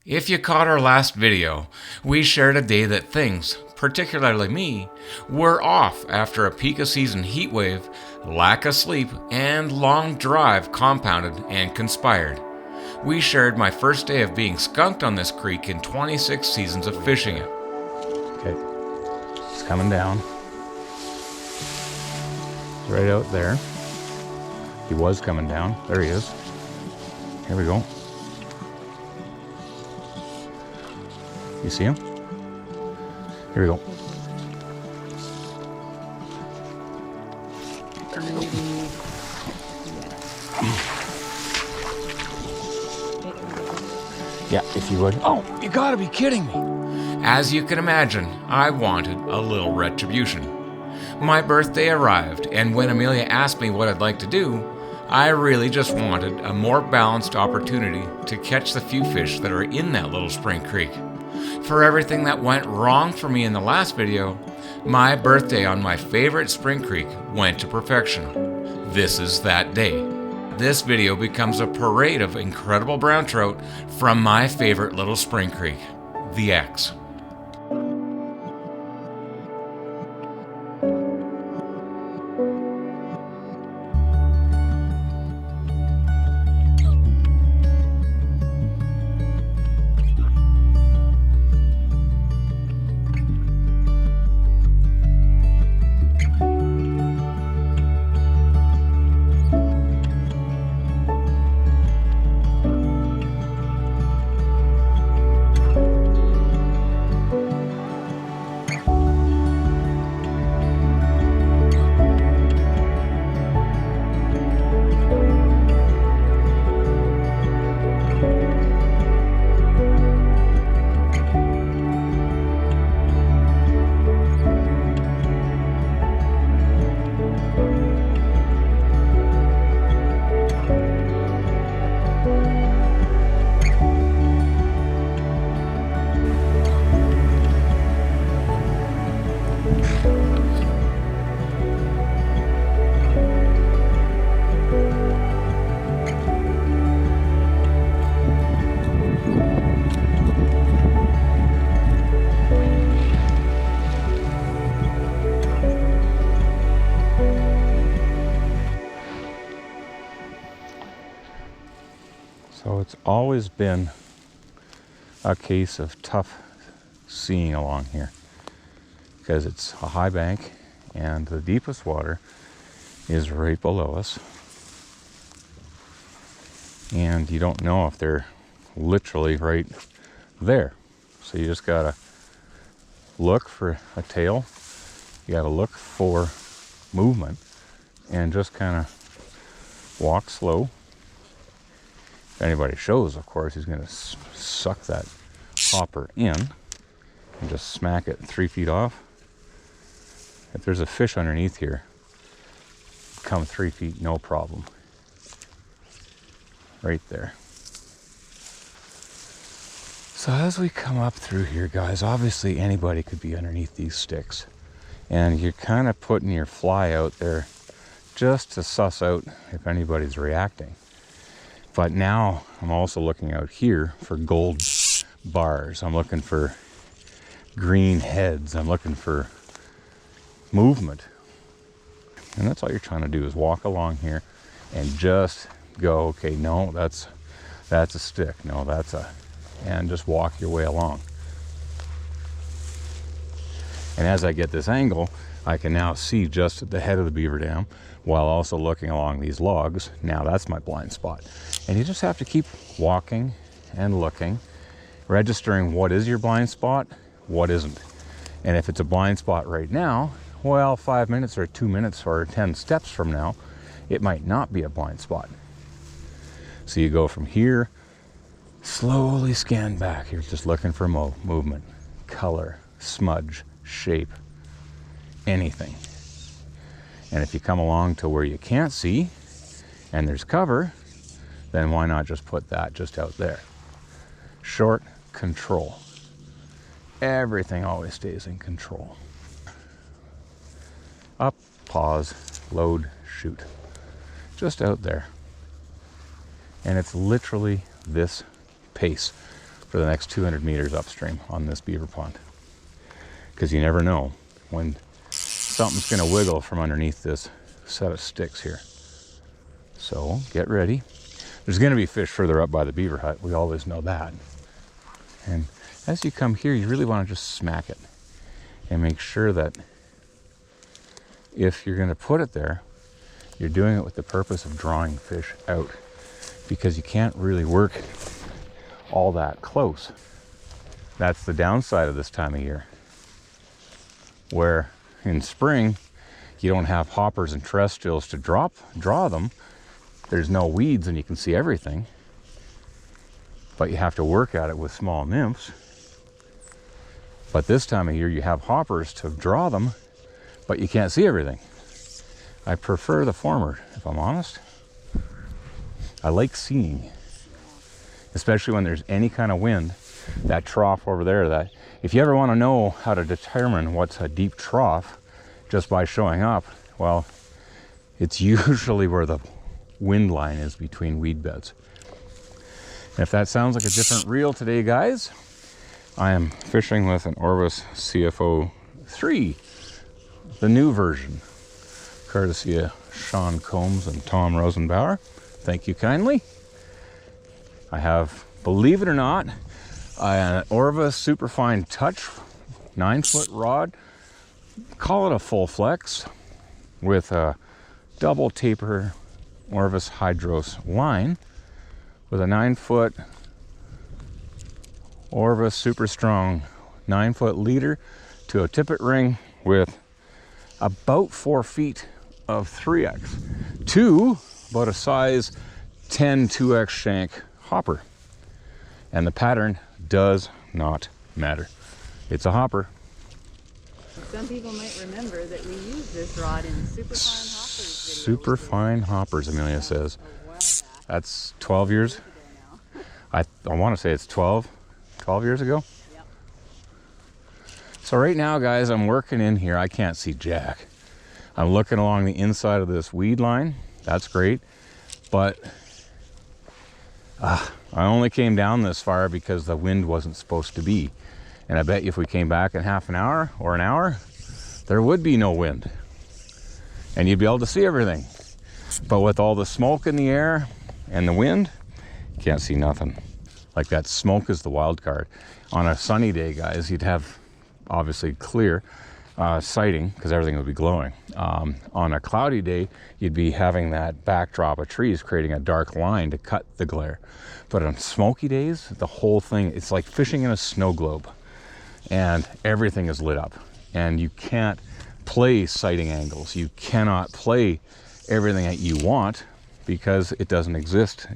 If you caught our last video, we shared a day that things, particularly me, were off after a peak of season heat wave, lack of sleep, and long drive compounded and conspired. We shared my first day of being skunked on this creek in 26 seasons of fishing it. Okay, it's coming down. It's right out there. He was coming down. There he is. Here we go. You see him? Here we go. Yeah, if you would. Oh, you gotta be kidding me. As you can imagine, I wanted a little retribution. My birthday arrived, and when Amelia asked me what I'd like to do, I really just wanted a more balanced opportunity to catch the few fish that are in that little spring creek. For everything that went wrong for me in the last video, my birthday on my favorite spring creek went to perfection. This is that day. This video becomes a parade of incredible brown trout from my favorite little spring creek, the X. So it's always been a case of tough seeing along here because it's a high bank and the deepest water is right below us, and you don't know if they're literally right there. So you just gotta look for a tail, you gotta look for movement, and just kind of walk slow. If anybody shows, of course, he's going to suck that hopper in and just smack it 3 feet off. If there's a fish underneath here, come 3 feet, no problem. Right there. So as we come up through here, guys, obviously anybody could be underneath these sticks. And you're kind of putting your fly out there just to suss out if anybody's reacting. But now I'm also looking out here for gold bars. I'm looking for green heads. I'm looking for movement. And that's all you're trying to do is walk along here and just go, okay, no, that's a stick. No, and just walk your way along. And as I get this angle, I can now see just at the head of the beaver dam while also looking along these logs. Now that's my blind spot. And you just have to keep walking and looking, registering what is your blind spot, what isn't. And if it's a blind spot right now, well, 5 minutes or 2 minutes or 10 steps from now, it might not be a blind spot. So you go from here, slowly scan back. You're just looking for movement, color, smudge, shape, anything. And if you come along to where you can't see and there's cover, then why not just put that just out there? Short control. Everything always stays in control. Up, pause, load, shoot. Just out there. And it's literally this pace for the next 200 meters upstream on this beaver pond. Because you never know when something's going to wiggle from underneath this set of sticks here. So get ready. There's going to be fish further up by the beaver hut. We always know that. And as you come here, you really want to just smack it and make sure that if you're going to put it there, you're doing it with the purpose of drawing fish out, because you can't really work all that close. That's the downside of this time of year, where in spring you don't have hoppers and terrestrials to draw them. There's no weeds and you can see everything, but you have to work at it with small nymphs. But this time of year you have hoppers to draw them, but you can't see everything. I prefer the former, if I'm honest. I like seeing, especially when there's any kind of wind. That trough over there, that if you ever want to know how to determine what's a deep trough just by showing up, well, it's usually where the wind line is between weed beds. And if that sounds like a different reel today, guys, I am fishing with an Orvis CFO 3, the new version, courtesy of Sean Combs and Tom Rosenbauer. Thank you kindly. I have, believe it or not, an Orvis Superfine Touch 9-foot rod. Call it a full flex with a double taper Orvis Hydros line with a 9-foot Orvis Super Strong 9-foot leader to a tippet ring with about 4 feet of 3X to about a size 10 2X shank hopper. And the pattern does not matter. It's a hopper. Some people might remember that we use this rod in super fine hoppers. Super fine hoppers, Amelia says. That's 12 years. I want to say it's 12 years ago. Yep. So right now, guys, I'm working in here. I can't see jack. I'm looking along the inside of this weed line. That's great. But I only came down this far because the wind wasn't supposed to be. And I bet you if we came back in half an hour or an hour, there would be no wind. And you'd be able to see everything. But with all the smoke in the air and the wind, you can't see nothing. Like, that smoke is the wild card. On a sunny day, guys, you'd have obviously clear sighting because everything would be glowing. On a cloudy day, you'd be having that backdrop of trees creating a dark line to cut the glare. But on smoky days, the whole thing, it's like fishing in a snow globe, and everything is lit up. And you can't play sighting angles. You cannot play everything that you want because it doesn't exist.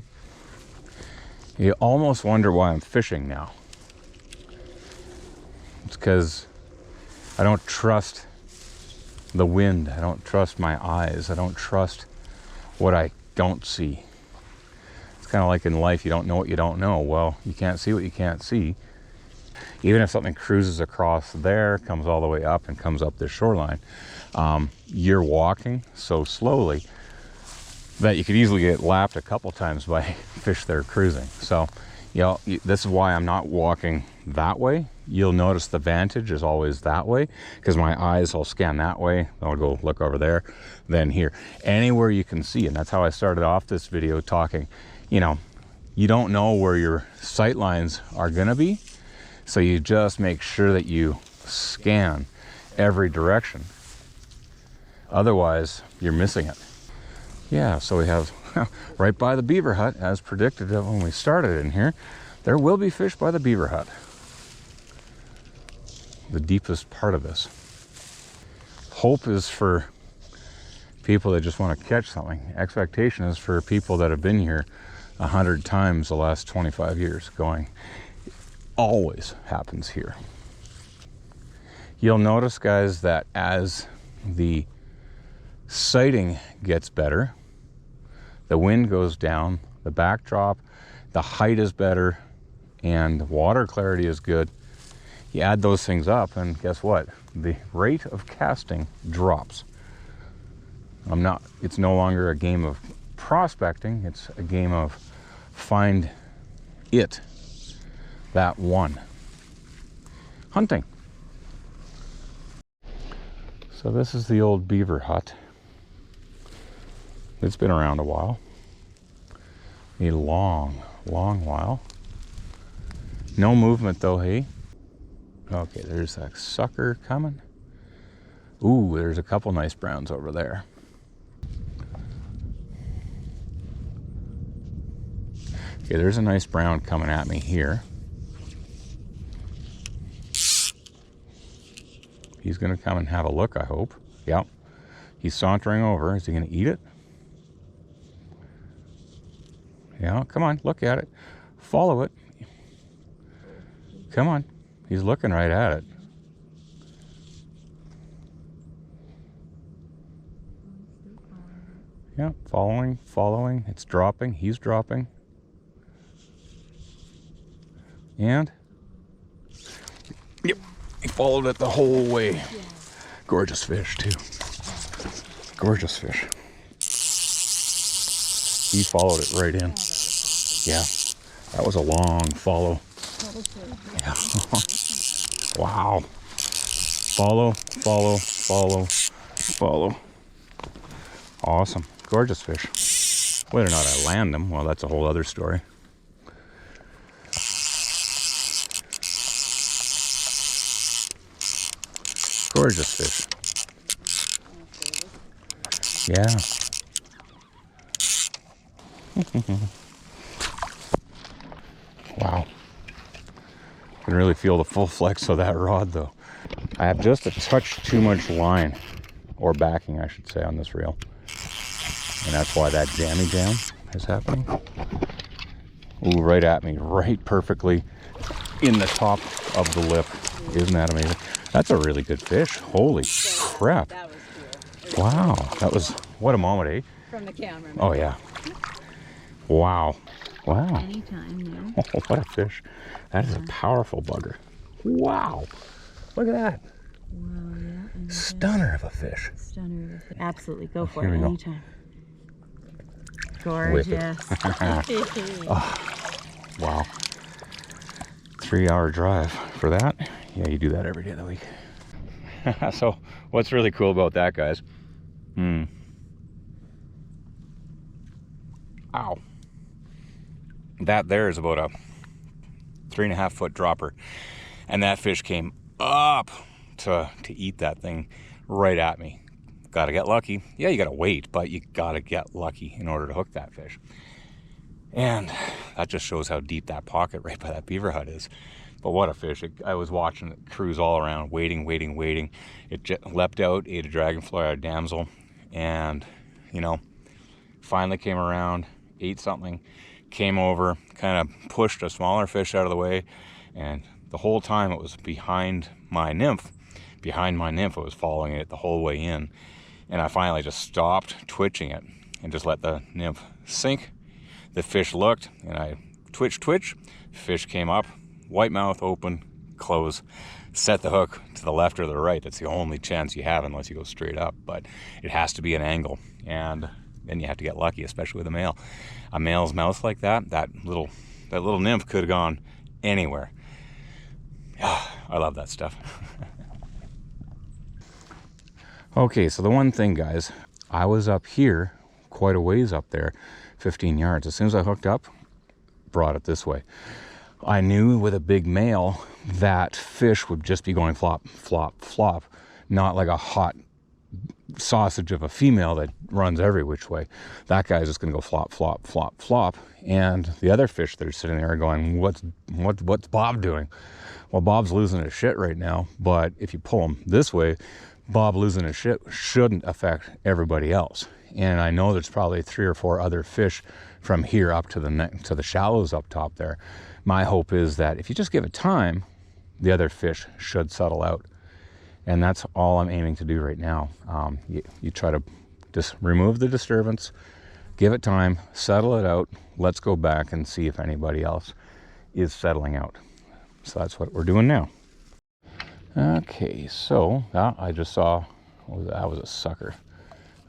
You almost wonder why I'm fishing now. It's because I don't trust the wind. I don't trust my eyes. I don't trust what I don't see. It's kind of like in life, you don't know what you don't know. Well, you can't see what you can't see. Even if something cruises across there, comes all the way up and comes up this shoreline, you're walking so slowly that you could easily get lapped a couple times by fish that are cruising. So, you know, this is why I'm not walking that way. You'll notice the vantage is always that way because my eyes will scan that way. I'll go look over there, then here. Anywhere you can see, and that's how I started off this video talking. You know, you don't know where your sight lines are gonna be, so you just make sure that you scan every direction. Otherwise, you're missing it. Yeah, so we have right by the beaver hut, as predicted when we started in here, there will be fish by the beaver hut. The deepest part of this. Hope is for people that just want to catch something. Expectation is for people that have been here 100 times the last 25 years going. It always happens here. You'll notice, guys, that as the sighting gets better, the wind goes down, the backdrop, the height is better, and the water clarity is good. You add those things up, and guess what? The rate of casting drops. It's no longer a game of prospecting, it's a game of find it. that one. Hunting. So this is the old beaver hut. It's been around a while. A long, long while. No movement though, hey? Okay, there's a sucker coming. Ooh, there's a couple nice browns over there. Okay, there's a nice brown coming at me here. He's gonna come and have a look, I hope. Yep. He's sauntering over. Is he gonna eat it? Yeah, come on, look at it. Follow it. Come on. He's looking right at it. Yeah, following, following. It's dropping. He's dropping. And yep, he followed it the whole way. Gorgeous fish too. Gorgeous fish. He followed it right in. Yeah, that was a long follow. Yeah. Wow. Follow, follow, follow, follow. Awesome. Gorgeous fish. Whether or not I land them, well, that's a whole other story. Gorgeous fish. Yeah. Wow. I can really feel the full flex of that rod though. I have just a touch too much line, or backing I should say, on this reel. And that's why that jammy jam is happening. Ooh, right at me, right perfectly in the top of the lip. Isn't that amazing? That's a really good fish. Holy crap. That was cool. Wow, that was, what a moment, eh? From the camera. Oh yeah. Wow. Wow. Anytime now. Oh, what a fish. That is a powerful bugger. Wow. Look at that. Wow, yeah. Stunner of a fish. Stunner of a fish. Absolutely. Go for Here it we go. anytime. Whip it. Gorgeous. Oh, wow. 3-hour drive for that. Yeah, you do that every day of the week. So what's really cool about that, guys? Ow. That there is about a 3.5 foot dropper, and that fish came up to eat that thing right at me. Gotta get lucky. Yeah, you gotta wait, but you gotta get lucky in order to hook that fish. And that just shows how deep that pocket right by that beaver hut is. But what a fish. I was watching it cruise all around, waiting. It leapt out, ate a dragonfly, a damsel, and, you know, finally came around, ate something, came over, kind of pushed a smaller fish out of the way, and the whole time it was behind my nymph. Behind my nymph, it was following it the whole way in. And I finally just stopped twitching it and just let the nymph sink. The fish looked, and I twitch, fish came up, white mouth open, close, set the hook to the left or the right. That's the only chance you have unless you go straight up, but it has to be an angle, and then you have to get lucky, especially with a male. A male's mouth like that, that little nymph could have gone anywhere. I love that stuff. Okay, so the one thing, guys, I was up here, quite a ways up there, 15 yards. As soon as I hooked up, brought it this way. I knew with a big male that fish would just be going flop, flop, flop, not like a hot sausage of a female that runs every which way. That guy's just gonna go flop, flop, flop, flop. And the other fish that are sitting there are going, what's Bob doing? Well, Bob's losing his shit right now, but if you pull him this way, Bob losing his shit shouldn't affect everybody else. And I know there's probably 3 or 4 other fish from here up to the shallows up top there. My hope is that if you just give it time, the other fish should settle out. And that's all I'm aiming to do right now. You try to just remove the disturbance, give it time, settle it out. Let's go back and see if anybody else is settling out. So that's what we're doing now. Okay, so I just saw, that was a sucker.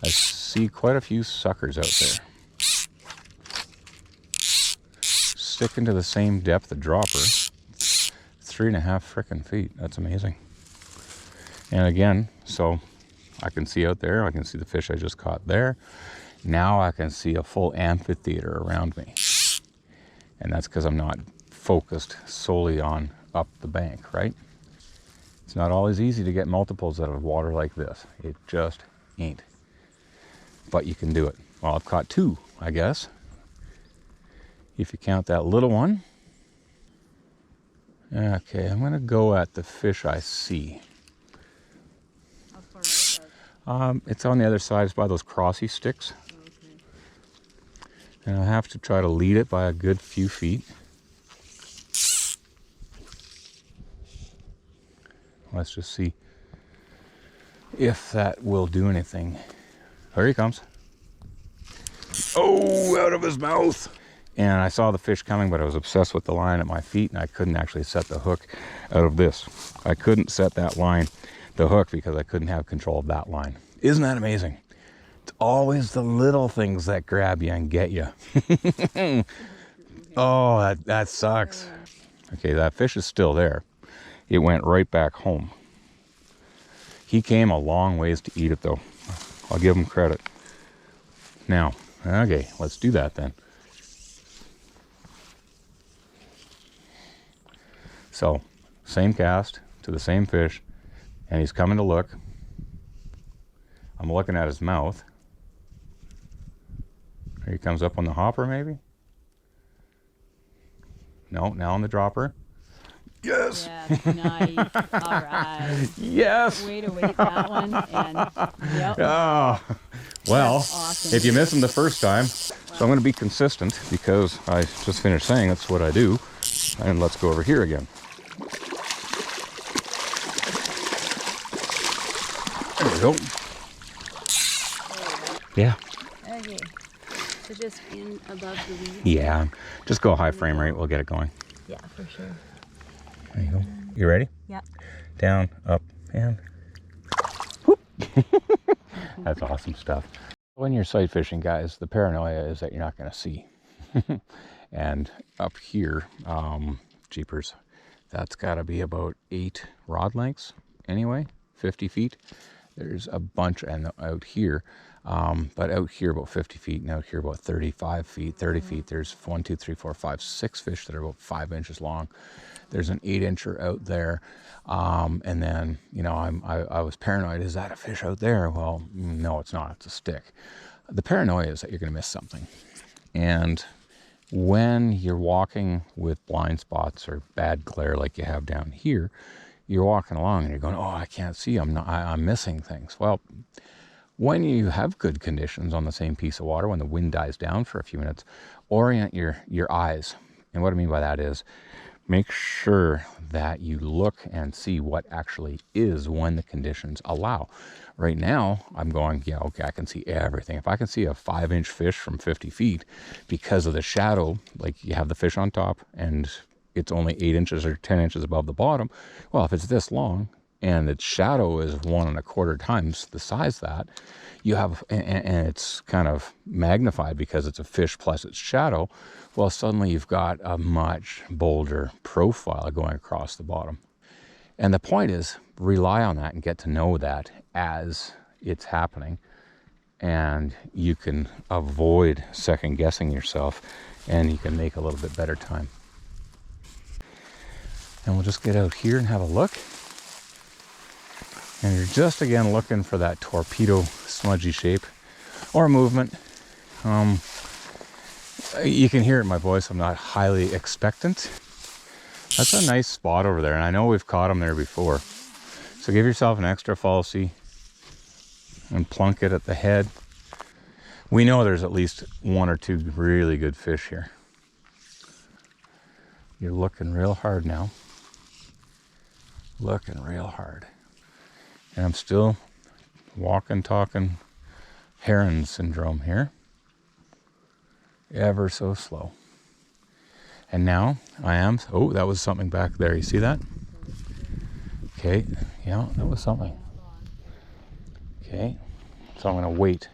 I see quite a few suckers out there. Sticking to the same depth of dropper, 3.5 frickin' feet. That's amazing. And again, so I can see out there, I can see the fish I just caught there. Now I can see a full amphitheater around me. And that's because I'm not focused solely on up the bank, right? It's not always easy to get multiples out of water like this. It just ain't. But you can do it. Well, I've caught 2, I guess. If you count that little one. Okay, I'm gonna go at the fish I see. How far out? It's on the other side, it's by those crossy sticks. Okay. And I have to try to lead it by a good few feet. Let's just see if that will do anything. There he comes. Oh, out of his mouth. And I saw the fish coming, but I was obsessed with the line at my feet, and I couldn't actually set the hook out of this. I couldn't set that line, the hook, because I couldn't have control of that line. Isn't that amazing? It's always the little things that grab you and get you. Oh, that sucks. Okay, that fish is still there. It went right back home. He came a long ways to eat it, though. I'll give him credit. Now, okay, let's do that then. So, same cast to the same fish, and he's coming to look. I'm looking at his mouth. Here he comes up on the hopper, maybe? No, now on the dropper. Yes! Yes, nice. All right. Yes! Way to wait that one. And, yep. Oh, well, Awesome. if you miss them the first time, so I'm going to be consistent because I just finished saying that's what I do. And let's go over here again. There we go. Yeah. Okay. So just in above the weeds? Yeah. Just go high frame rate. We'll get it going. Yeah, for sure. There you go. You ready? Yeah. Down, up, and whoop. That's awesome stuff. When you're sight fishing, guys, the paranoia is that you're not going to see. And up here, jeepers, that's got to be about 8 rod lengths anyway, 50 feet. There's a bunch, and out here, but out here about 50 feet, and out here about 35 feet, 30 feet. There's 1, 2, 3, 4, 5, 6 fish that are about 5 inches long. There's an 8-incher out there, and then, you know, I was paranoid. Is that a fish out there? Well, no, it's not. It's a stick. The paranoia is that you're going to miss something, and when you're walking with blind spots or bad glare like you have down here, you're walking along and you're going, oh, I can't see. I'm missing things. Well, when you have good conditions on the same piece of water, when the wind dies down for a few minutes, orient your eyes. And what I mean by that is make sure that you look and see what actually is when the conditions allow. Right now, I'm going, yeah, okay, I can see everything. If I can see a 5-inch fish from 50 feet because of the shadow, like you have the fish on top and it's only 8 inches or 10 inches above the bottom. Well, if it's this long and its shadow is 1 1/4 times the size of that, you have, and it's kind of magnified because it's a fish plus its shadow. Well, suddenly you've got a much bolder profile going across the bottom. And the point is, rely on that and get to know that as it's happening. And you can avoid second guessing yourself, and you can make a little bit better time. And we'll just get out here and have a look. And you're just again looking for that torpedo smudgy shape or movement. You can hear it in my voice. I'm not highly expectant. That's a nice spot over there, and I know we've caught them there before. So give yourself an extra falsie and plunk it at the head. We know there's at least 1 or 2 really good fish here. You're looking real hard now. Looking real hard. And I'm still walking, talking heron syndrome here. Ever so slow. And now I am, oh, that was something back there. You see that? Okay, yeah, that was something. Okay, so I'm gonna wait.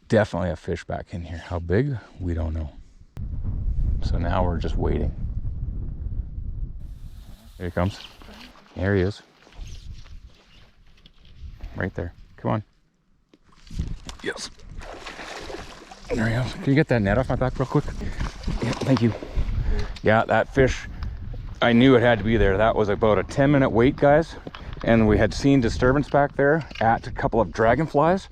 Definitely a fish back in here. How big? We don't know. So now we're just waiting. There he comes. There he is. Right there. Come on. Yes. There he is. Can you get that net off my back real quick? Yeah, thank you. Yeah, that fish, I knew it had to be there. That was about a 10-minute wait, guys. And we had seen disturbance back there at a couple of dragonflies.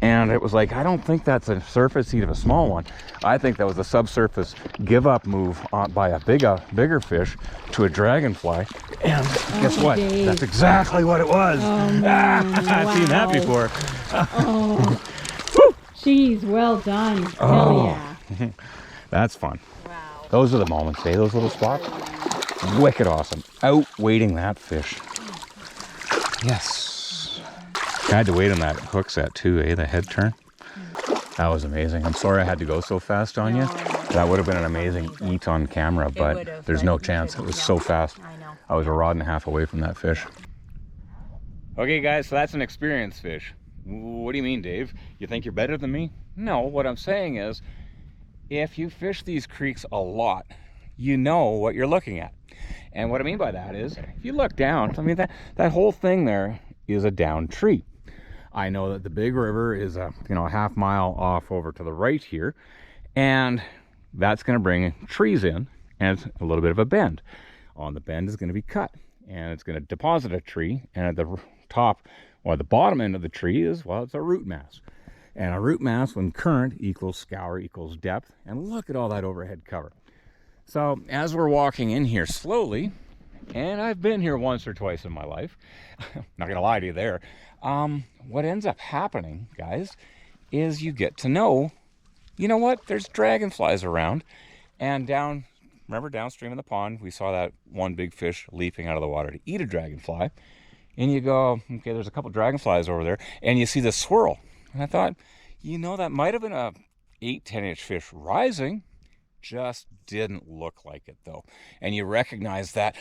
And it was like, I don't think that's a surface eat of a small one. I think that was a subsurface give up move by a bigger fish to a dragonfly. And guess what? Dave. That's exactly what it was. Oh, man. I've seen that before. Oh, geez, well done. Hell yeah. That's fun. Wow. Those are the moments, eh? Those little spots. Wicked awesome. Outweighting that fish. Yes. I had to wait on that hook set too, eh? The head turn. That was amazing. I'm sorry I had to go so fast on you. That would have been an amazing eat on camera, but there's no chance. It was so fast. I know. I was a rod and a half away from that fish. Okay, guys, so that's an experienced fish. What do you mean, Dave? You think you're better than me? No, what I'm saying is, if you fish these creeks a lot, you know what you're looking at. And what I mean by that is, if you look down, I mean, that whole thing there is a downed tree. I know that the big river is a half mile off over to the right here, and that's going to bring trees in, and it's a little bit of a bend. On the bend is going to be cut, and it's going to deposit a tree, and at the top, or the bottom end of the tree is, well, it's a root mass. And a root mass, when current, equals scour equals depth, and look at all that overhead cover. So as we're walking in here slowly, and I've been here once or twice in my life, not gonna lie to you there, what ends up happening, guys, is you get to know, you know what, there's dragonflies around. And remember downstream in the pond, we saw that one big fish leaping out of the water to eat a dragonfly. And you go, okay, there's a couple dragonflies over there, and you see the swirl. And I thought, that might have been a 8-10 inch fish rising, just didn't look like it though. And you recognize that,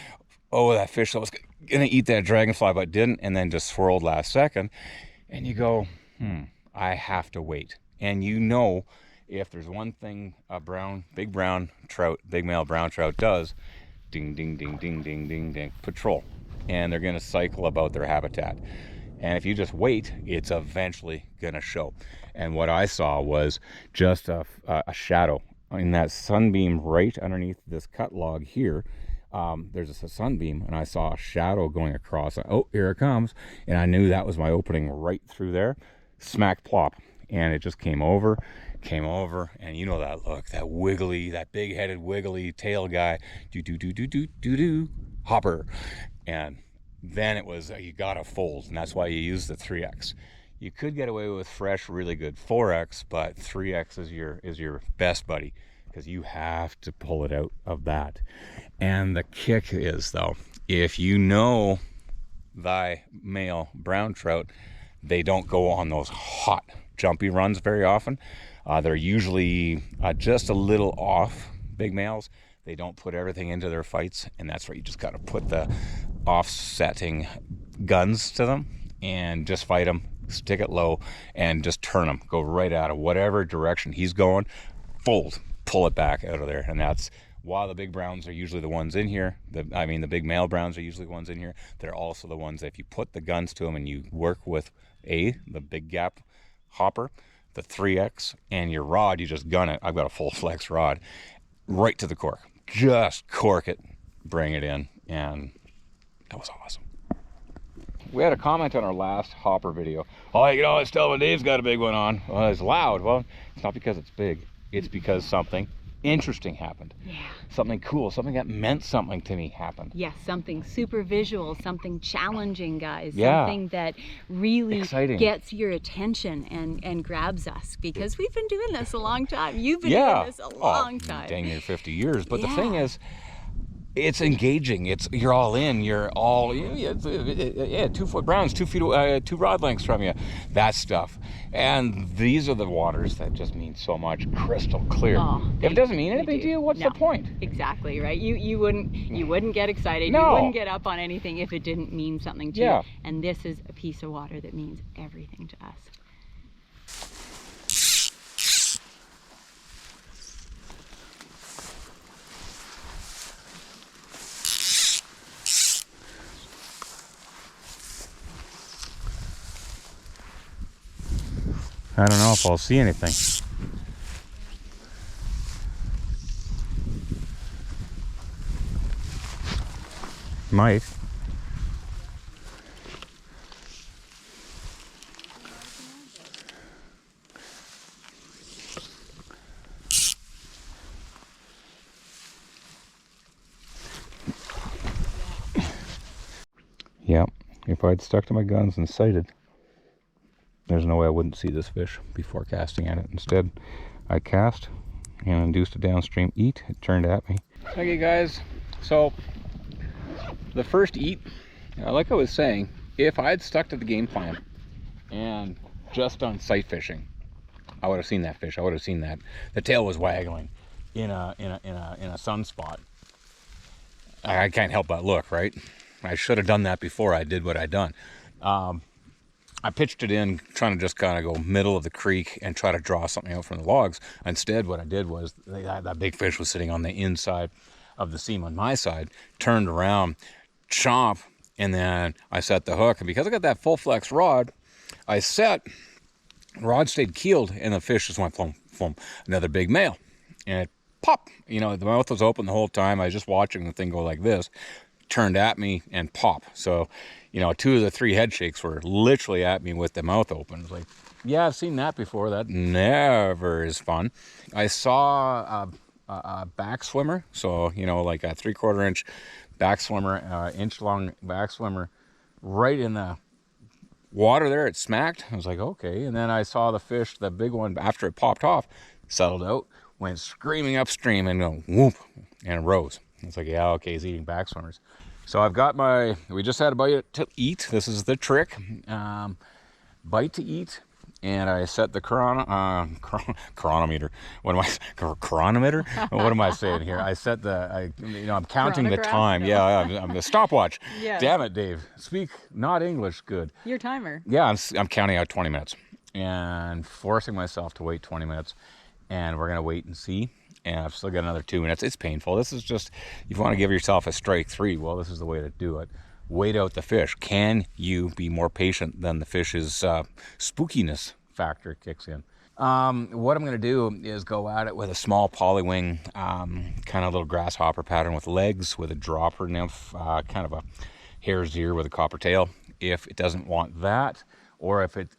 that fish that was gonna eat that dragonfly but didn't, and then just swirled last second. And you go, I have to wait. And if there's one thing a big brown trout, big male brown trout does, ding, ding, ding, ding, ding, ding, ding, patrol. And they're gonna cycle about their habitat. And if you just wait, it's eventually gonna show. And what I saw was just a shadow in that sunbeam right underneath this cut log here. There's a sunbeam, and I saw a shadow going across. Oh, here it comes. And I knew that was my opening right through there. Smack plop. And it just came over, and you know that look, that wiggly, that big-headed wiggly tail guy, do, hopper. And then it was, you gotta fold, and that's why you use the 3X. You could get away with fresh, really good 4X, but 3X is your best buddy, because you have to pull it out of that. And the kick is, though, if you know thy male brown trout, they don't go on those hot, jumpy runs very often. They're usually just a little off, big males. They don't put everything into their fights, and that's where you just got to put the offsetting guns to them and just fight them, stick it low, and just turn them. Go right out of whatever direction he's going, fold, pull it back out of there. And that's why the big browns are usually the ones in here. The big male browns are usually the ones in here. They're also the ones that if you put the guns to them and you work with the big gap hopper, the 3X, and your rod, you just gun it. I've got a full flex rod right to the cork. Just cork it, bring it in, and that was awesome. We had a comment on our last hopper video. Oh, it's Delvin Dave's got a big one on. Well, it's loud. Well, it's not because it's big. It's because something interesting happened. Yeah. Something cool, something that meant something to me happened. Yes, something super visual, something challenging, guys. Yeah. Something that really Exciting. Gets your attention and grabs us, because we've been doing this a long time. You've been doing this a long time. Dang near 50 years. But the thing is, it's engaging. You're all in. You're all 2 foot browns, 2 feet, 2 rod lengths from you. That stuff. And these are the waters that just mean so much. Crystal clear. If it doesn't mean anything to you, what's the point? Exactly right. You wouldn't get excited. No. You wouldn't get up on anything if it didn't mean something to you. And this is a piece of water that means everything to us. I don't know if I'll see anything. Might. Yeah, if I'd stuck to my guns and sighted, there's no way I wouldn't see this fish before casting at it. Instead, I cast and induced a downstream eat. It turned at me. Okay guys, so the first eat, like I was saying, if I had stuck to the game plan and just done sight fishing, I would have seen that fish. I would have seen that the tail was waggling in a sunspot. I can't help but look, right? I should have done that before I did what I done. I pitched it in trying to just kind of go middle of the creek and try to draw something out from the logs. Instead, what I did was that big fish was sitting on the inside of the seam on my side, turned around, chomp, and then I set the hook. And because I got that full flex rod, I set, rod stayed keeled, and the fish just went flum, flum, another big male. And it popped. You know, the mouth was open the whole time. I was just watching the thing go like this, turned at me and pop. So, you know, 2 of the 3 head shakes were literally at me with the mouth open. It's like, yeah, I've seen that before. That never is fun. I saw a back swimmer, so, you know, like a 3/4 inch back swimmer, inch long back swimmer, right in the water there. It smacked. I was like, okay. And then I saw the fish, the big one, after it popped off, settled out, went screaming upstream and go whoop, and rose. It's like, yeah, okay, he's eating back swimmers. So I've got my, we just had a bite to eat. This is the trick. Bite to eat. And I set the chronometer. What am I, chronometer? What am I saying here? I set the, I'm counting the time. No. Yeah, I'm a stopwatch. Yes. Damn it, Dave. Speak not English good. Your timer. Yeah, I'm counting out 20 minutes and forcing myself to wait 20 minutes. And we're going to wait and see. And I've still got another 2 minutes. It's painful. This is just, if you want to give yourself a strike 3, well, this is the way to do it. Wait out the fish. Can you be more patient than the fish's spookiness factor kicks in? What I'm going to do is go at it with a small polywing, kind of little grasshopper pattern with legs, with a dropper nymph, kind of a hare's ear with a copper tail. If it doesn't want that, or if it's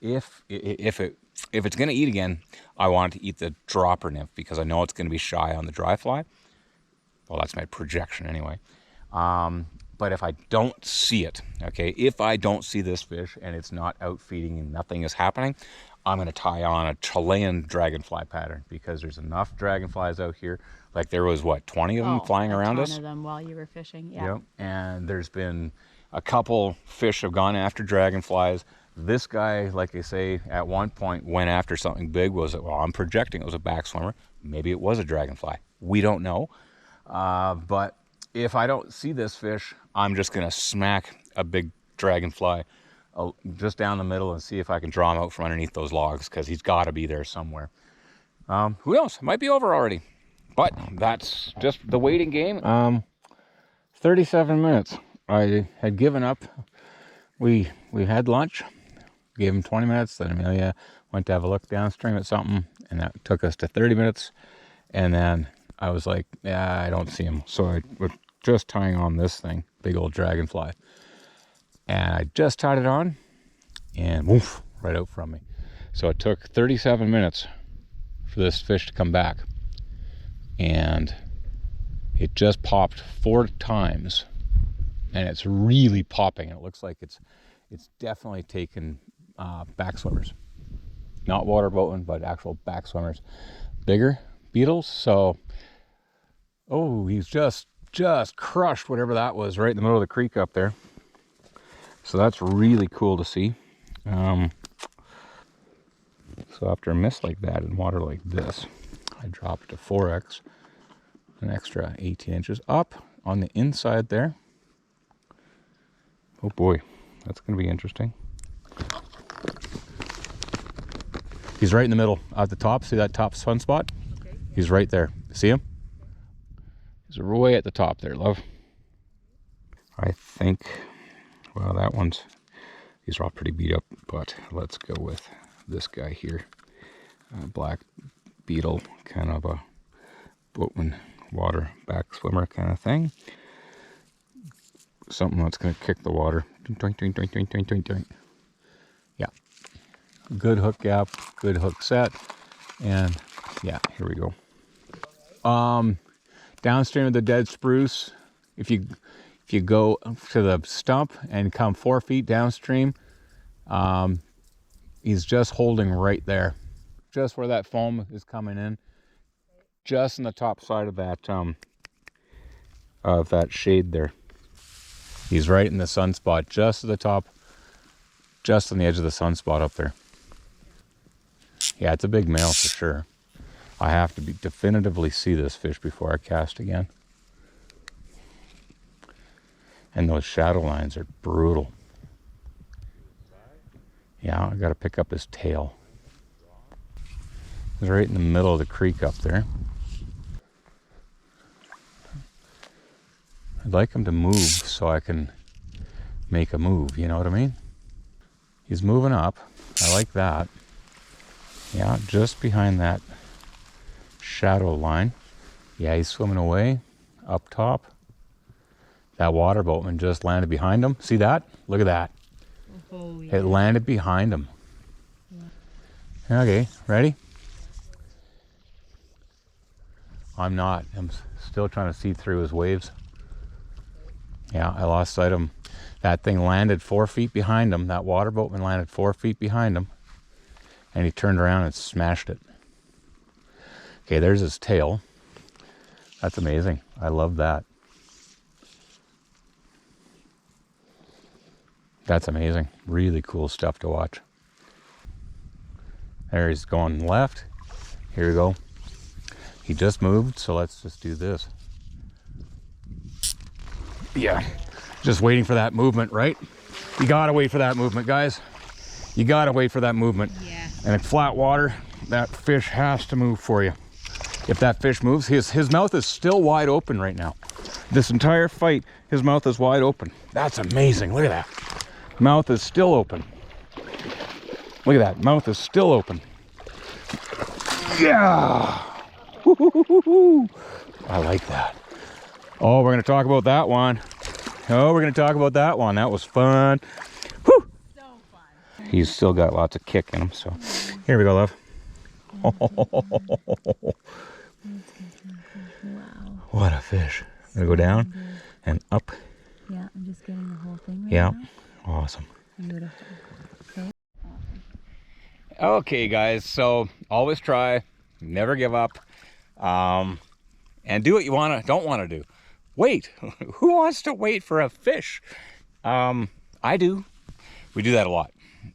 going to eat again, I want it to eat the dropper nymph because I know it's going to be shy on the dry fly. Well, that's my projection anyway. But if I don't see it, okay, if I don't see this fish and it's not out feeding and nothing is happening, I'm going to tie on a Chilean dragonfly pattern because there's enough dragonflies out here. Like there was, what, 20 of them flying around us? 20 of them while you were fishing, yeah. Yep. And there's been a couple fish have gone after dragonflies. This guy, like I say, at one point went after something big. Well, I'm projecting it was a back swimmer. Maybe it was a dragonfly. We don't know. But if I don't see this fish, I'm just going to smack a big dragonfly just down the middle and see if I can draw him out from underneath those logs because he's got to be there somewhere. Who knows? It might be over already. But that's just the waiting game. 37 minutes. I had given up. We had lunch. Gave him 20 minutes. Then Amelia went to have a look downstream at something. And that took us to 30 minutes. And then I was like, yeah, I don't see him. So I was just tying on this thing, big old dragonfly. And I just tied it on and woof, right out from me. So it took 37 minutes for this fish to come back. And it just popped 4 times. And it's really popping. It looks like it's definitely taken back swimmers. Not water boating, but actual back swimmers. Bigger beetles. So, oh, he's just crushed whatever that was right in the middle of the creek up there. So that's really cool to see. So after a miss like that in water like this, I dropped to 4x, an extra 18 inches up on the inside there. Oh boy, that's going to be interesting. He's right in the middle at the top. See that top sun spot? Okay. He's right there. See him? He's way at the top there, love. I think, well, these are all pretty beat up, but let's go with this guy here. black beetle, kind of a boatman water back swimmer kind of thing. Something that's going to kick the water. Doink, doink, doink, doink, doink, doink, doink. Yeah. Good hook gap, good hook set. And yeah, here we go. Downstream of the dead spruce, if you go to the stump and come 4 feet downstream, he's just holding right there. Just where that foam is coming in. Just on the top side of that shade there. He's right in the sunspot, just at the top, just on the edge of the sunspot up there. Yeah, it's a big male for sure. I have to definitively see this fish before I cast again. And those shadow lines are brutal. Yeah, I gotta pick up his tail. He's right in the middle of the creek up there. I'd like him to move so I can make a move, you know what I mean? He's moving up. I like that. Yeah, just behind that shadow line. Yeah, he's swimming away up top. That water boatman just landed behind him. See that? Look at that. Oh, yeah. It landed behind him. Yeah. Okay, ready? I'm not. I'm still trying to see through his waves. Yeah, I lost sight of him. That thing landed 4 feet behind him. That water boatman landed 4 feet behind him. And he turned around and smashed it. Okay, there's his tail. That's amazing. I love that. That's amazing. Really cool stuff to watch. There he's going left. Here we go. He just moved, so let's just do this. Yeah, just waiting for that movement, right? You gotta wait for that movement, guys. You gotta wait for that movement. Yeah. And in flat water, that fish has to move for you. If that fish moves, his mouth is still wide open right now. This entire fight, his mouth is wide open. That's amazing, look at that. Mouth is still open. Look at that, mouth is still open. Yeah! Woo-hoo-hoo-hoo-hoo. I like that. Oh, we're gonna talk about that one. Oh, we're gonna talk about that one. That was fun. Whew. So fun. He's still got lots of kick in him, so. Here we go, love. Wow. What a fish. I'm gonna go down and up. Yeah, I'm just getting the whole thing right Yeah, now. awesome. Beautiful. Okay. Okay, guys, so always try, never give up, and do what you don't want to do. Wait. Who wants to wait for a fish? I do. We do that a lot.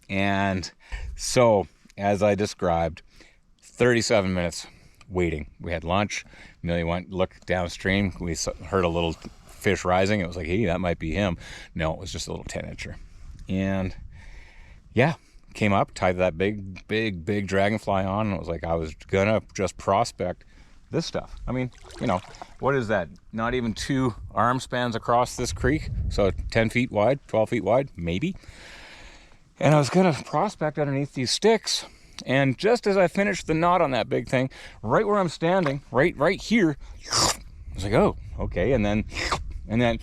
And so, as I described, 37 minutes waiting. We had lunch. Amelia went look downstream. We heard a little fish rising. It was like, hey, that might be him. No, it was just a little 10-incher. And yeah, came up, tied that big dragonfly on, and it was like I was gonna just prospect this stuff. I mean, you know, what is that? Not even 2 arm spans across this creek, so 10 feet wide, 12 feet wide, maybe. And I was gonna prospect underneath these sticks, and just as I finished the knot on that big thing, right where I'm standing, right here, I was like, oh, okay, and then I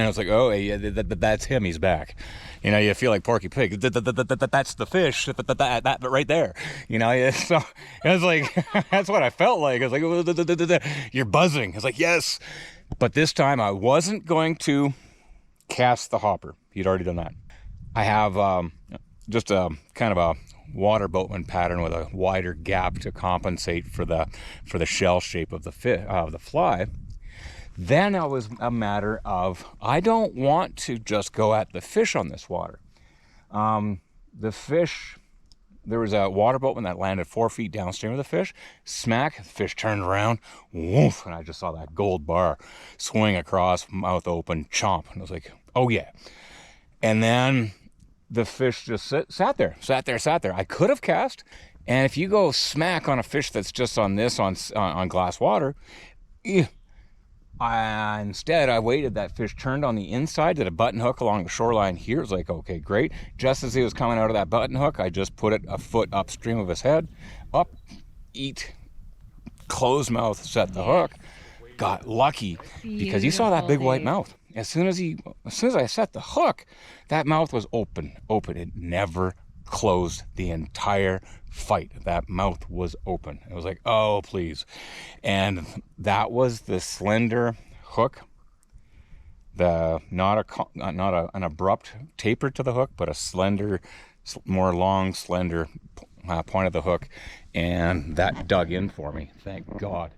was like, oh, yeah, that's him. He's back. You know, you feel like Porky Pig. That's the fish. That right there. You know, so it was like, that's what I felt like. I was like, you're buzzing. I was like, yes. But this time I wasn't going to cast the hopper. He'd already done that. I have just a kind of a water boatman pattern with a wider gap to compensate for the shell shape of the fly. Then it was a matter of, I don't want to just go at the fish on this water. The fish, there was a water boatman that landed 4 feet downstream of the fish. Smack, the fish turned around, woof, and I just saw that gold bar swing across, mouth open, chomp. And I was like, oh yeah. And then the fish just sat there. I could have cast, and if you go smack on a fish that's just on glass water, Instead, I waited. That fish turned on the inside, did a button hook along the shoreline here. It was like, okay, great. Just as he was coming out of that button hook, I just put it a foot upstream of his head, up, eat, closed mouth, set the hook. Got lucky because he saw that big white mouth. As soon as I set the hook, that mouth was open. It never closed the entire fight. That mouth was open. It was like, oh, please. And that was the slender hook, not an abrupt taper to the hook, but a slender, more long, slender point of the hook. And that dug in for me, thank God.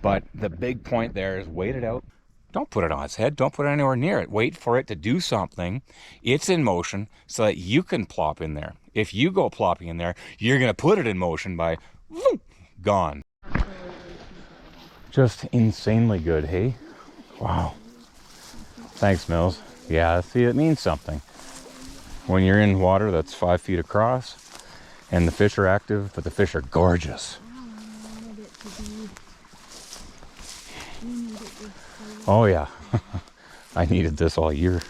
But the big point there is wait it out. Don't put it on its head. Don't put it anywhere near it. Wait for it to do something. It's in motion so that you can plop in there. If you go plopping in there, you're going to put it in motion by whoop, gone. Just insanely good, hey? Wow. Thanks, Mills. Yeah, see, it means something. When you're in water that's 5 feet across and the fish are active, but the fish are gorgeous. Oh yeah, I needed this all year.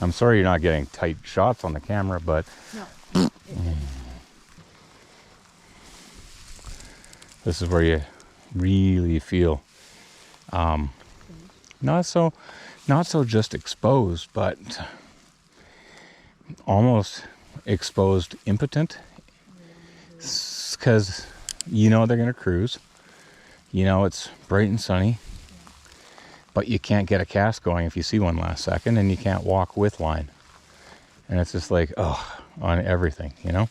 I'm sorry you're not getting tight shots on the camera, but No. This is where you really feel not so just exposed, but almost exposed impotent, because you know they're going to cruise. You know it's bright and sunny, but you can't get a cast going if you see one last second, and you can't walk with line. And it's just like, oh, on everything, you know?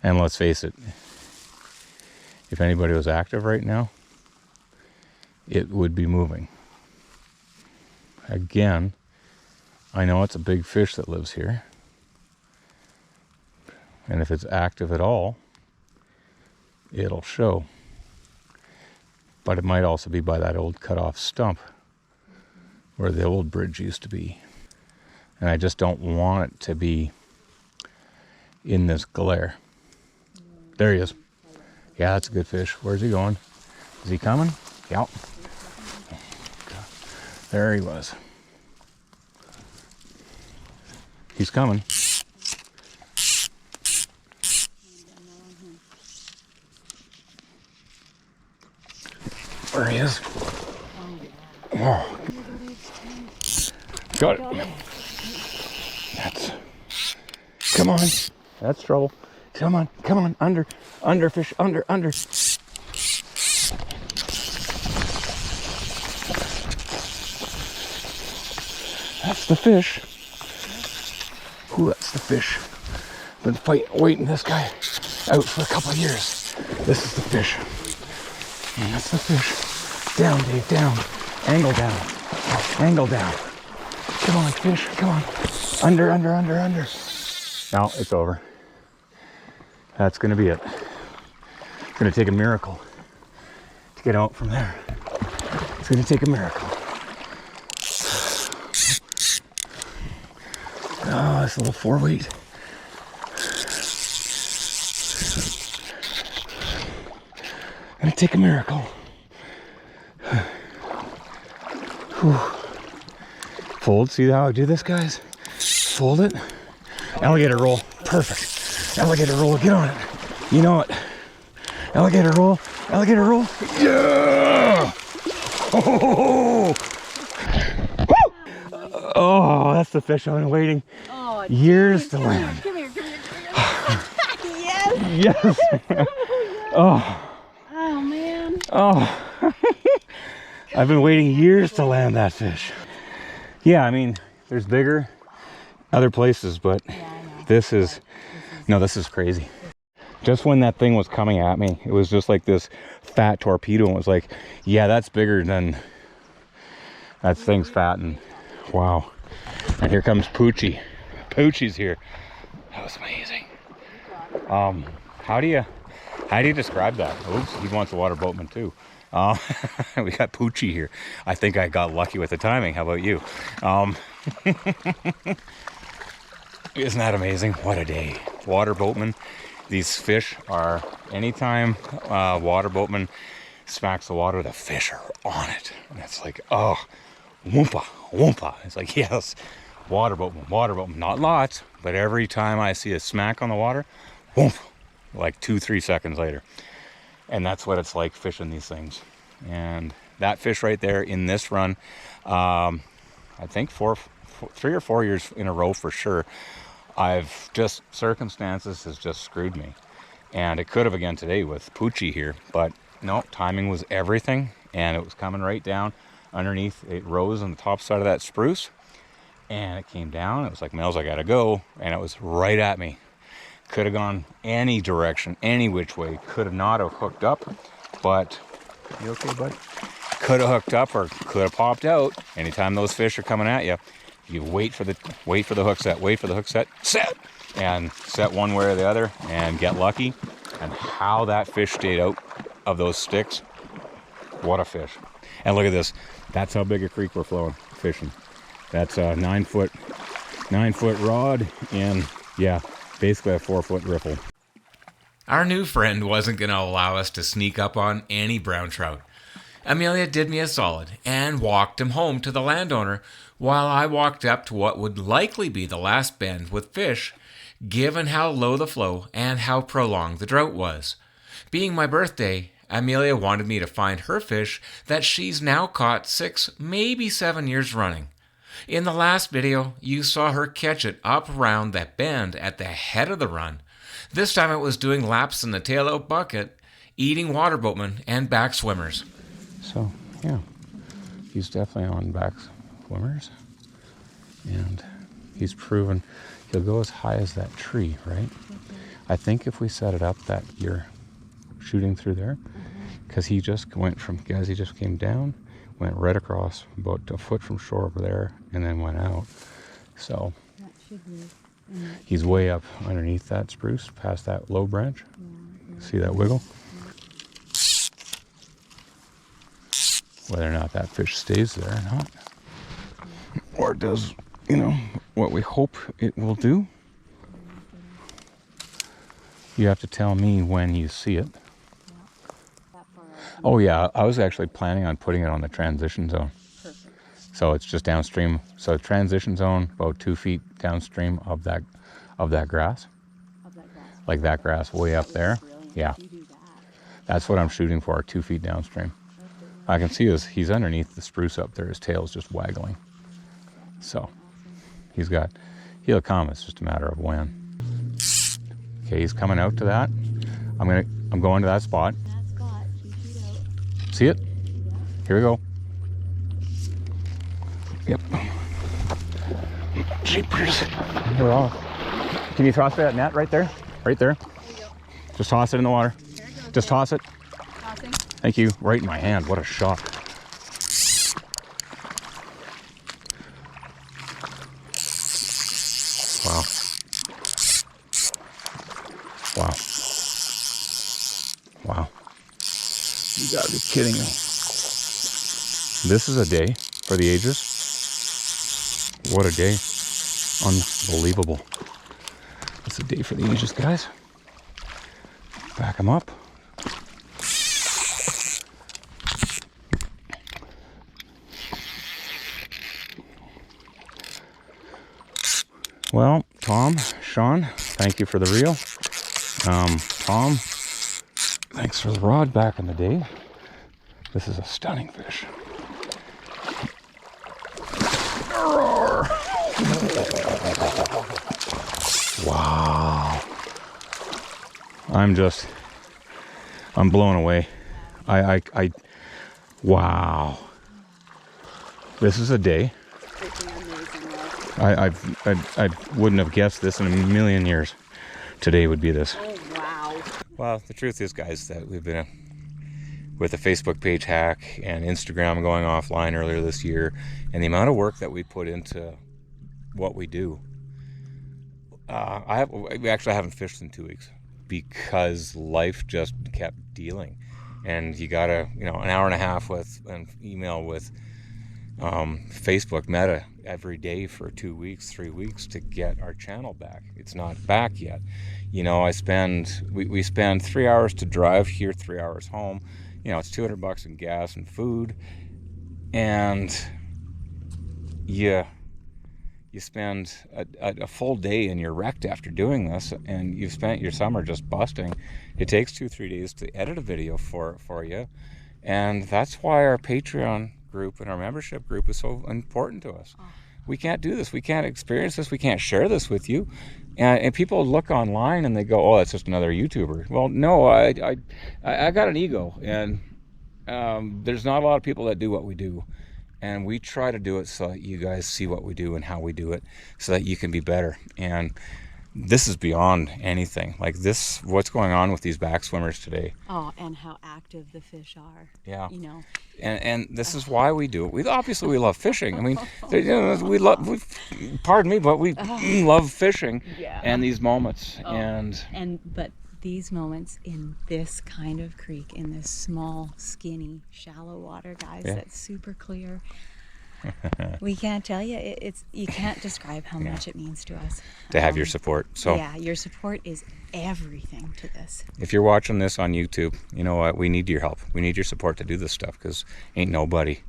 And let's face it, if anybody was active right now, it would be moving. Again, I know it's a big fish that lives here. And if it's active at all, it'll show. But it might also be by that old cut-off stump where the old bridge used to be. And I just don't want it to be in this glare. There he is. Yeah, that's a good fish. Where's he going? Is he coming? Yep. There he was. He's coming. There he is. Oh. Got it. That's. Come on. That's trouble. Come on. Come on. Under. Under, fish. Under. Under. That's the fish. Ooh, that's the fish. Been waiting this guy out for a couple of years. This is the fish. And that's the fish. Down, Dave, down. Angle down. Angle down. Come on, fish, come on. Under, under, under, under. Now it's over. That's gonna be it. It's gonna take a miracle to get out from there. It's gonna take a miracle. Oh, this little 4-weight. Gonna take a miracle. Whew. Fold, see how I do this, guys? Fold it. Alligator roll, perfect. Alligator roll, get on it. You know it. Alligator roll, alligator roll. Yeah! Oh, oh, that's the fish I've been waiting years to land. Come here. Yes. Yes. Oh. Oh man. Oh. I've been waiting years to land that fish. Yeah, I mean, there's bigger other places, but this is crazy. Just when that thing was coming at me, it was just like this fat torpedo, and it was like, yeah, that's bigger than that thing's fat. And wow. And here comes Poochie. Poochie's here. That was amazing. How do you describe that? Oops, he wants a water boatman too. We got Poochie here. I think I got lucky with the timing. How about you? Isn't that amazing? What a day. Water boatman. These fish are, anytime water boatman smacks the water, the fish are on it. And it's like, oh, whoompa, whoompa. It's like, yes, water boatman. Not lots, but every time I see a smack on the water, whoomp, like 2-3 seconds later. And that's what it's like fishing these things. And that fish right there in this run, I think 3 or 4 years in a row for sure, circumstances has just screwed me. And it could have again today with Poochie here, but no, timing was everything. And it was coming right down underneath. It rose on the top side of that spruce and it came down. It was like, Mills, I gotta go. And it was right at me. Could have gone any direction, any which way. Could have not have hooked up, but you okay, bud? Could have hooked up or could have popped out. Anytime those fish are coming at you, you wait for the hook set, and set one way or the other and get lucky. And how that fish stayed out of those sticks, what a fish. And look at this, that's how big a creek we're flowing, fishing. That's a 9-foot rod and yeah, basically a 4-foot riffle. Our new friend wasn't going to allow us to sneak up on any brown trout. Amelia did me a solid and walked him home to the landowner while I walked up to what would likely be the last bend with fish, given how low the flow and how prolonged the drought was. Being my birthday, Amelia wanted me to find her fish that she's now caught 6, maybe 7 years running. In the last video, you saw her catch it up around that bend at the head of the run. This time it was doing laps in the tail-out bucket, eating water boatmen and back swimmers. So, yeah, he's definitely on back swimmers. And he's proven he'll go as high as that tree, right? I think if we set it up that you're shooting through there, because he just went from, guys, he just came down, went right across about a foot from shore over there, and then went out. So he's way up underneath that spruce, past that low branch. See that wiggle? Whether or not that fish stays there or not, or does, you know, what we hope it will do. You have to tell me when you see it. Oh yeah, I was actually planning on putting it on the transition zone. Perfect. So it's just downstream. So transition zone, about 2 feet downstream of that grass. Of that grass. Like that grass way up there. Brilliant. Yeah. You do that. That's what I'm shooting for, 2 feet downstream. I can see he's underneath the spruce up there. His tail's just waggling. So he'll come. It's just a matter of when. Okay, he's coming out to that. I'm going to that spot. See it? Here we go. Yep. Jeepers. We're off. Can you toss that net right there? Right there. Just toss it in the water. Just toss it. Tossing. Thank you. Right in my hand. What a shot. Wow. Wow. Wow. You gotta be kidding me. This is a day for the ages. What a day. Unbelievable. It's a day for the ages, guys. Back them up. Well, Tom, Sean, thank you for the reel. Tom, thanks for the rod back in the day. This is a stunning fish. Wow. I'm blown away. Wow. This is a day. I wouldn't have guessed this in a million years. Today would be this. Oh, wow. Well, the truth is, guys, that we've been with the Facebook page hack and Instagram going offline earlier this year, and the amount of work that we put into what we do. We actually haven't fished in 2 weeks because life just kept dealing, and you got an hour and a half with an email with Facebook Meta every day for 2 weeks, 3 weeks to get our channel back. It's not back yet. We spend 3 hours to drive here, 3 hours home, you know, it's $200 in gas and food, and you spend a full day and you're wrecked after doing this, and you've spent your summer just busting. It takes 2-3 days to edit a video for you, and that's why our Patreon group and our membership group is so important to us. We can't do this. We can't experience this. We can't share this with you. And people look online and they go, "Oh, that's just another YouTuber." Well, no, I got an ego, and there's not a lot of people that do what we do. And we try to do it so that you guys see what we do and how we do it, so that you can be better. And this is beyond anything. Like this, what's going on with these backswimmers today. Oh, and how active the fish are. Yeah. You know. And this is why we do it. We love fishing. I mean, you know, pardon me, but we love fishing. Yeah. And these moments. Oh, but these moments in this kind of creek, in this small, skinny, shallow water, guys, that's super clear. We can't tell you. You can't describe how much it means to us. To have your support. So yeah, your support is everything to this. If you're watching this on YouTube, you know what? We need your help. We need your support to do this stuff, because ain't nobody,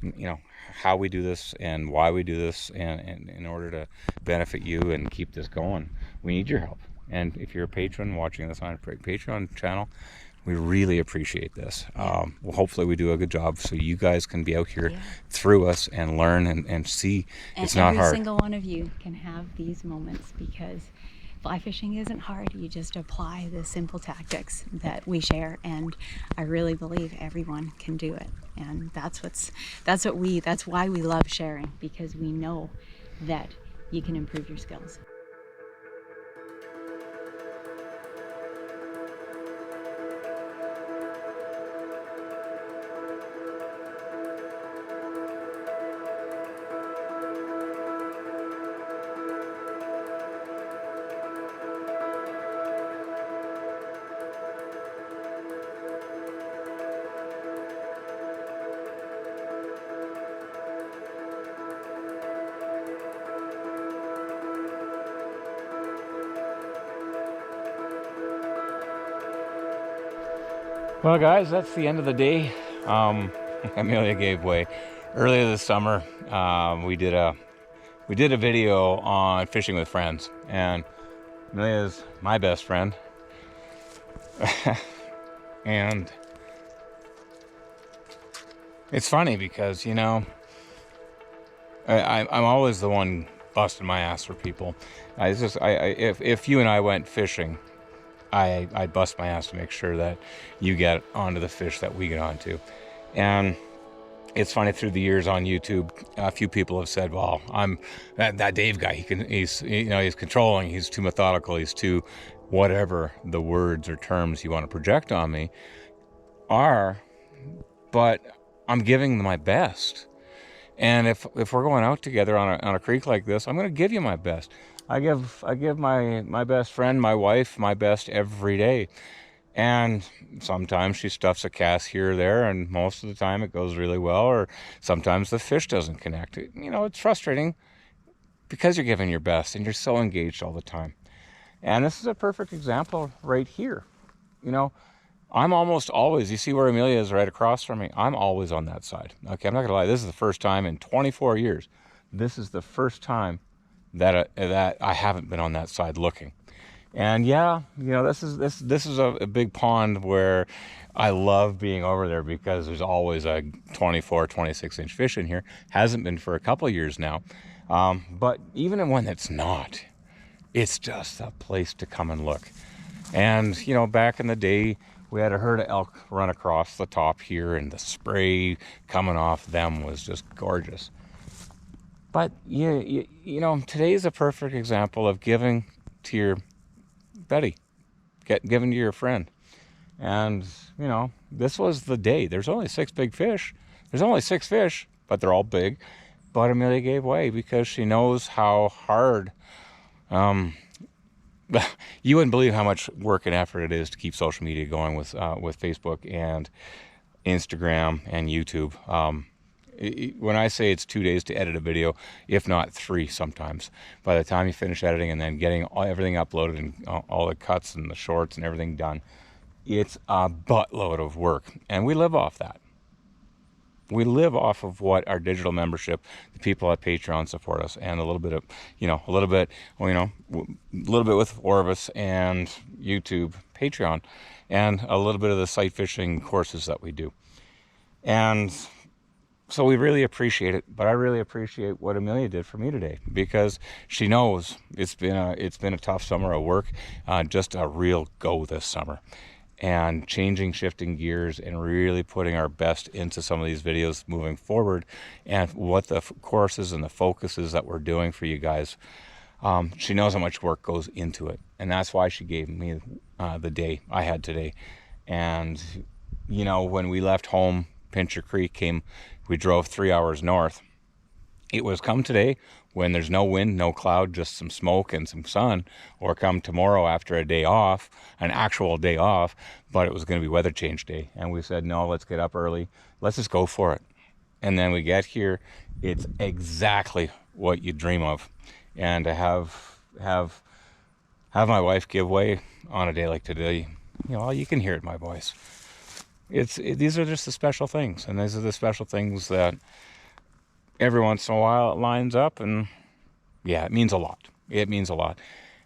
you know, how we do this and why we do this, and in order to benefit you and keep this going, we need your help. And if you're a patron watching this on a Patreon channel, we really appreciate this. Well, hopefully we do a good job so you guys can be out here through us and learn and see it's not hard. Every single one of you can have these moments, because fly fishing isn't hard. You just apply the simple tactics that we share, and I really believe everyone can do it. And that's why we love sharing, because we know that you can improve your skills. Well, guys, that's the end of the day. Amelia gave way. Earlier this summer, we did a video on fishing with friends, and Amelia is my best friend. And it's funny because, you know, I'm always the one busting my ass for people. If you and I went fishing, I'd bust my ass to make sure that you get onto the fish that we get onto. And it's funny, through the years on YouTube, a few people have said, "Well, I'm that Dave guy. He's controlling. He's too methodical. He's too whatever the words or terms you want to project on me are." But I'm giving my best. And if we're going out together on a creek like this, I'm going to give you my best. I give my best friend, my wife, my best every day. And sometimes she stuffs a cast here or there, and most of the time it goes really well, or sometimes the fish doesn't connect. You know, it's frustrating because you're giving your best and you're so engaged all the time. And this is a perfect example right here. You know, I'm almost always, you see where Amelia is right across from me, I'm always on that side. Okay, I'm not gonna lie, this is the first time in 24 years. This is the first time that I haven't been on that side looking. And yeah, you know, this is a big pond where I love being over there, because there's always a 24, 26 inch fish in here. Hasn't been for a couple of years now. But even when it's not, it's just a place to come and look. And, you know, back in the day, we had a herd of elk run across the top here, and the spray coming off them was just gorgeous. But you know, today's a perfect example of giving to your buddy, giving to your friend. And, you know, this was the day. There's only 6 big fish. There's only 6 fish, but they're all big. But Amelia gave way because she knows how hard, you wouldn't believe how much work and effort it is to keep social media going with Facebook and Instagram and YouTube. When I say it's 2 days to edit a video, if not 3 sometimes, by the time you finish editing and then getting everything uploaded and all the cuts and the shorts and everything done, it's a buttload of work, and we live off that. We live off of what our digital membership, the people at Patreon support us, and a little bit of, a little bit with Orvis and YouTube, Patreon, and a little bit of the sight fishing courses that we do. And so we really appreciate it, but I really appreciate what Amelia did for me today, because she knows it's been a tough summer of work, just a real go this summer. And shifting gears, and really putting our best into some of these videos moving forward, and what the courses and the focuses that we're doing for you guys. She knows how much work goes into it, and that's why she gave me the day I had today. And when we left home, Pincher Creek we drove 3 hours north. It was come today when there's no wind, no cloud, just some smoke and some sun, or come tomorrow after a day off, an actual day off, but it was going to be weather change day. And we said, no, let's get up early. Let's just go for it. And then we get here, it's exactly what you dream of. And to have my wife give way on a day like today, you can hear it in my voice. These are just the special things, and these are the special things that every once in a while it lines up, and yeah, it means a lot. It means a lot.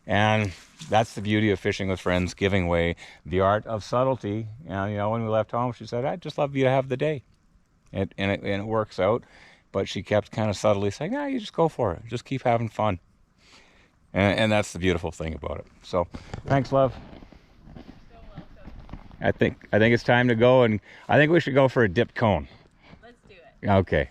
And that's the beauty of fishing with friends, giving away the art of subtlety. And when we left home, she said, I'd just love you to have the day. And it works out. But she kept kind of subtly saying, no, you just go for it. Just keep having fun. And that's the beautiful thing about it. So thanks, love. You're so welcome. I think it's time to go, and I think we should go for a dipped cone. Let's do it. Okay.